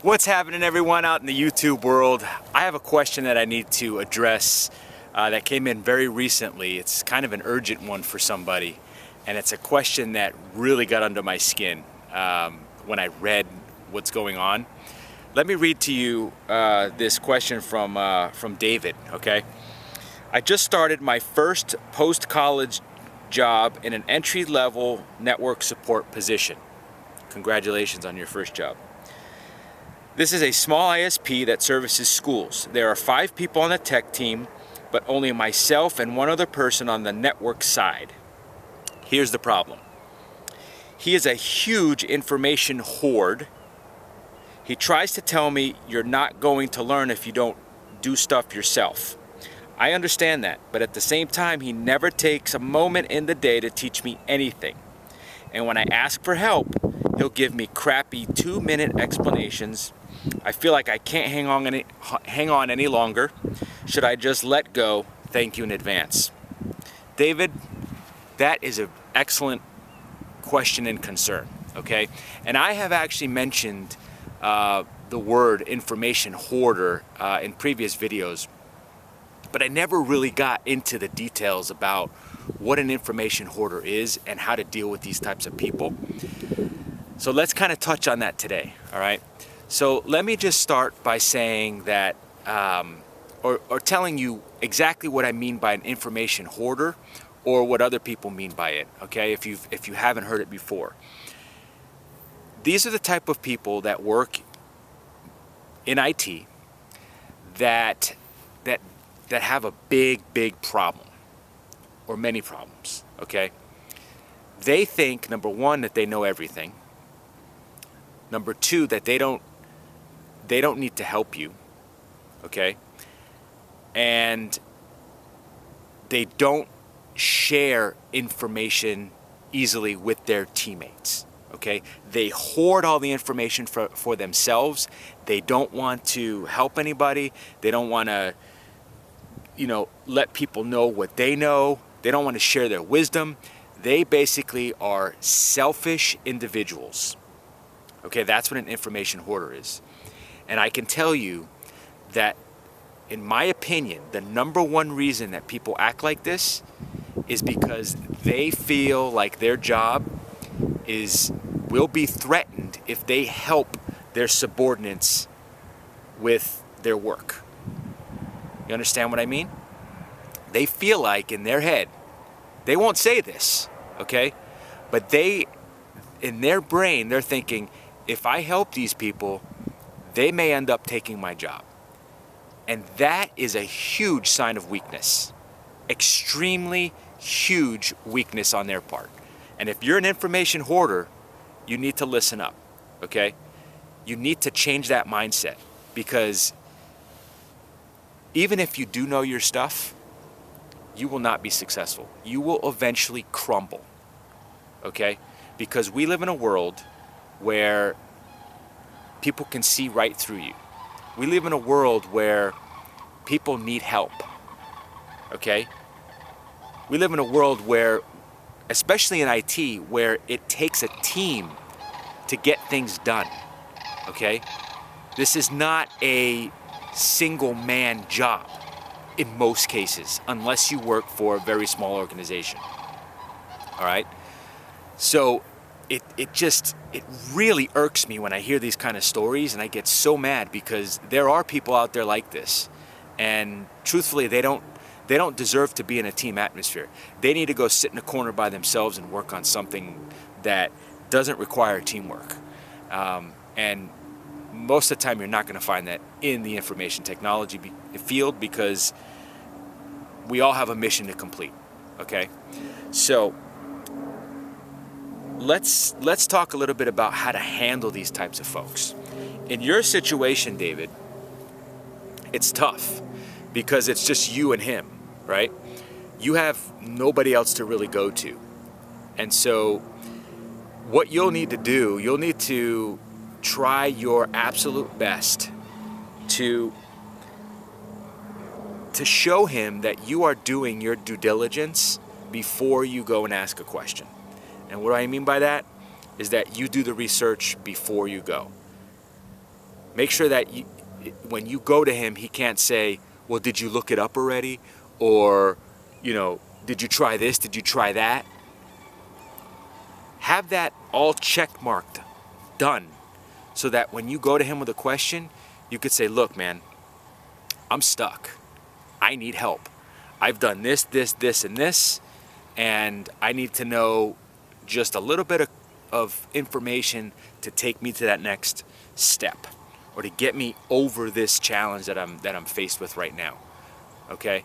What's happening, everyone out in the YouTube world? I have a question that I need to address that came in very recently. It's kind of an urgent one for somebody, and it's a question that really got under my skin when I read what's going on. Let me read to you this question from David, okay? I just started my first post-college job in an entry-level network support position. Congratulations on your first job. This is a small ISP that services schools. There are 5 people on the tech team, but only myself and one other person on the network side. Here's the problem. He is a huge information hoard. He tries to tell me you're not going to learn if you don't do stuff yourself. I understand that, but at the same time, he never takes a moment in the day to teach me anything. And when I ask for help, he'll give me crappy 2-minute explanations. I feel like I can't hang on any longer. Should I just let go? Thank you in advance. David, that is an excellent question and concern, okay? And I have actually mentioned the word information hoarder in previous videos, but I never really got into the details about what an information hoarder is and how to deal with these types of people. So let's kind of touch on that today, all right? So let me just start by saying that, or telling you exactly what I mean by an information hoarder, or what other people mean by it, okay, if you haven't heard it before. These are the type of people that work in IT that have a big problem, or many problems, okay? They think, number one, that they know everything. Number two, that they don't need to help you, okay? And they don't share information easily with their teammates, okay? They hoard all the information for themselves. They don't want to help anybody. They don't want to, let people know what they know. They don't want to share their wisdom. They basically are selfish individuals. Okay, that's what an information hoarder is. And I can tell you that, in my opinion, the number one reason that people act like this is because they feel like their job will be threatened if they help their subordinates with their work. You understand what I mean? They feel like in their head, they won't say this, okay? But in their brain, they're thinking, if I help these people, they may end up taking my job. And that is a huge sign of weakness. Extremely huge weakness on their part. And if you're an information hoarder, you need to listen up, okay? You need to change that mindset, because even if you do know your stuff, you will not be successful. You will eventually crumble, okay? Because we live in a world where people can see right through you. We live in a world where people need help, okay? We live in a world where, especially in IT, where it takes a team to get things done, okay? This is not a single man job in most cases, unless you work for a very small organization, all right? So it really irks me when I hear these kind of stories, and I get so mad, because there are people out there like this, and truthfully, they don't deserve to be in a team atmosphere. They need to go sit in a corner by themselves and work on something that doesn't require teamwork. And most of the time, you're not going to find that in the information technology field, because we all have a mission to complete, okay? So let's talk a little bit about how to handle these types of folks. In your situation, David, it's tough, because it's just you and him, right? You have nobody else to really go to. And so what you'll need to do, you'll need to try your absolute best to show him that you are doing your due diligence before you go and ask a question. And what I mean by that is that you do the research before you go. Make sure that when you go to him, he can't say, well, did you look it up already? Or, you know, did you try this? Did you try that? Have that all check marked, done, so that when you go to him with a question, you could say, look, man, I'm stuck. I need help. I've done this, this, this, and this, and I need to know just a little bit of information to take me to that next step, or to get me over this challenge that I'm faced with right now. Okay?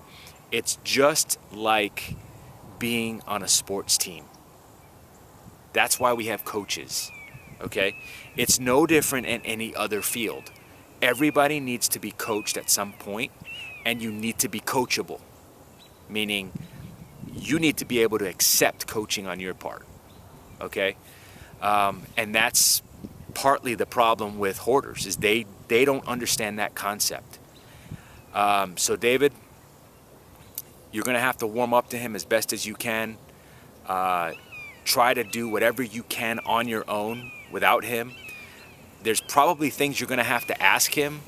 It's just like being on a sports team. That's why we have coaches. Okay? It's no different in any other field. Everybody needs to be coached at some point, and you need to be coachable, meaning you need to be able to accept coaching on your part. Okay? And that's partly the problem with Hoarders, is they don't understand that concept. So David, you're going to have to warm up to him as best as you can. Try to do whatever you can on your own without him. There's probably things you're going to have to ask him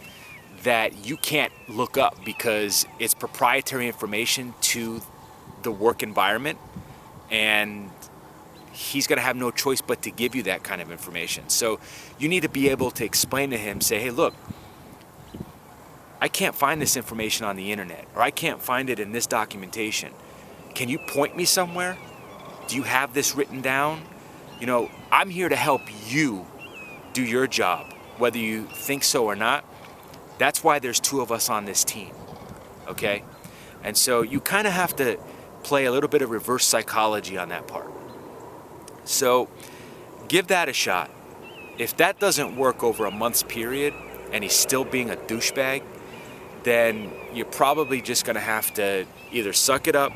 that you can't look up because it's proprietary information to the work environment, and he's going to have no choice but to give you that kind of information. So you need to be able to explain to him, say, hey, look, I can't find this information on the internet, or I can't find it in this documentation. Can you point me somewhere? Do you have this written down? You know, I'm here to help you do your job, whether you think so or not. That's why there's two of us on this team, okay? And so you kind of have to play a little bit of reverse psychology on that part. So give that a shot. If that doesn't work over a month's period and he's still being a douchebag, then you're probably just going to have to either suck it up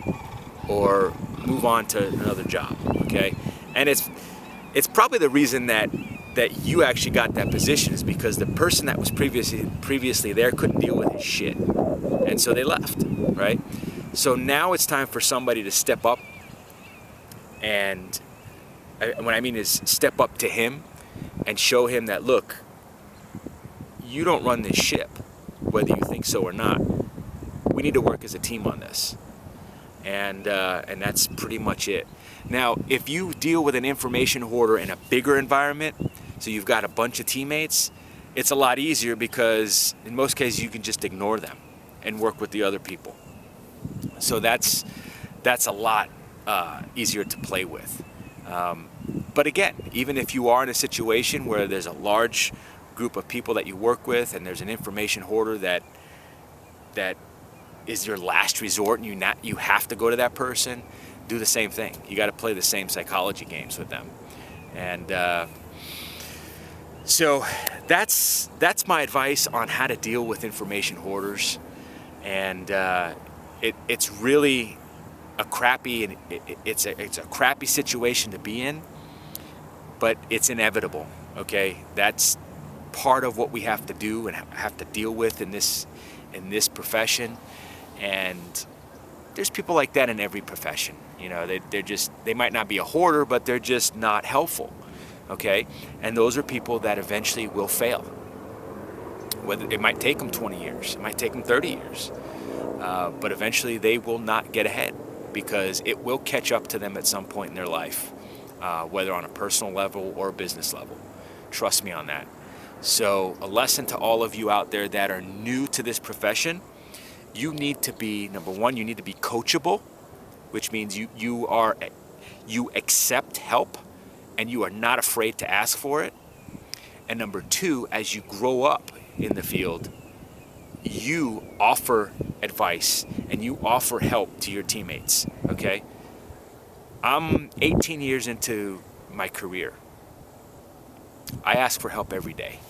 or move on to another job, okay? And it's probably the reason that you actually got that position is because the person that was previously there couldn't deal with his shit. And so they left, right? So now it's time for somebody to step up, and what I mean is step up to him and show him that, look, you don't run this ship, whether you think so or not. We need to work as a team on this. And that's pretty much it. Now, if you deal with an information hoarder in a bigger environment, so you've got a bunch of teammates, it's a lot easier because in most cases you can just ignore them and work with the other people. So that's a lot easier to play with. But again, even if you are in a situation where there's a large group of people that you work with and there's an information hoarder that is your last resort and you have to go to that person, do the same thing. You got to play the same psychology games with them. And so that's my advice on how to deal with information hoarders. And it's really a crappy it's a crappy situation to be in, but it's inevitable. Okay, that's part of what we have to do and have to deal with in this profession. And there's people like that in every profession. You know, they might not be a hoarder, but they're just not helpful. Okay, and those are people that eventually will fail. Whether it might take them 20 years, it might take them 30 years, but eventually they will not get ahead because it will catch up to them at some point in their life, whether on a personal level or a business level. Trust me on that. So a lesson to all of you out there that are new to this profession: you need to be, number one, you need to be coachable, which means you accept help and you are not afraid to ask for it. And number two, as you grow up in the field, you offer advice and you offer help to your teammates, okay? I'm 18 years into my career. I ask for help every day.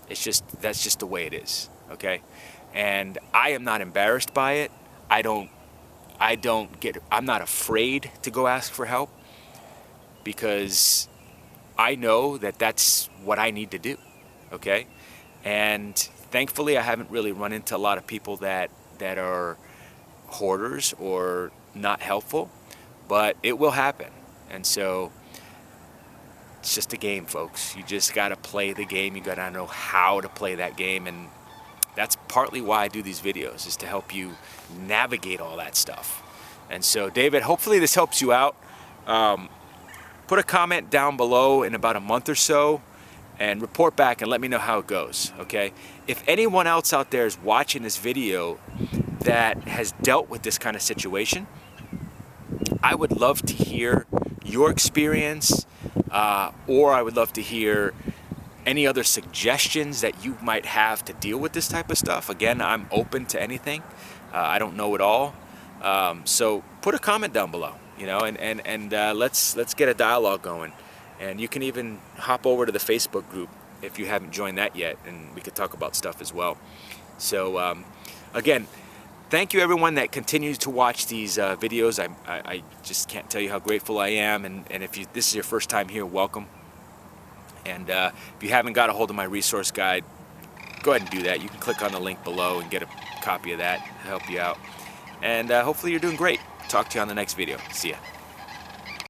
That's just the way it is, okay? And I am not embarrassed by it. I'm not afraid to go ask for help because I know that that's what I need to do, okay? And thankfully I haven't really run into a lot of people that are hoarders or not helpful, but it will happen. And so It's just a game, folks. You just got to play the game. You got to know how to play that game, and that's partly why I do these videos, is to help you navigate all that stuff. And so, David, hopefully this helps you out. Put a comment down below in about a month or so and report back and let me know how it goes, okay? If anyone else out there is watching this video that has dealt with this kind of situation, I would love to hear your experience, or I would love to hear any other suggestions that you might have to deal with this type of stuff. Again, I'm open to anything. I don't know it all. So put a comment down below, you know, and let's get a dialogue going. And you can even hop over to the Facebook group if you haven't joined that yet, and we could talk about stuff as well. So again, thank you everyone that continues to watch these videos. I just can't tell you how grateful I am. And if this is your first time here, welcome. And if you haven't got a hold of my resource guide, go ahead and do that. You can click on the link below and get a copy of that to help you out. And hopefully you're doing great. Talk to you on the next video. See ya.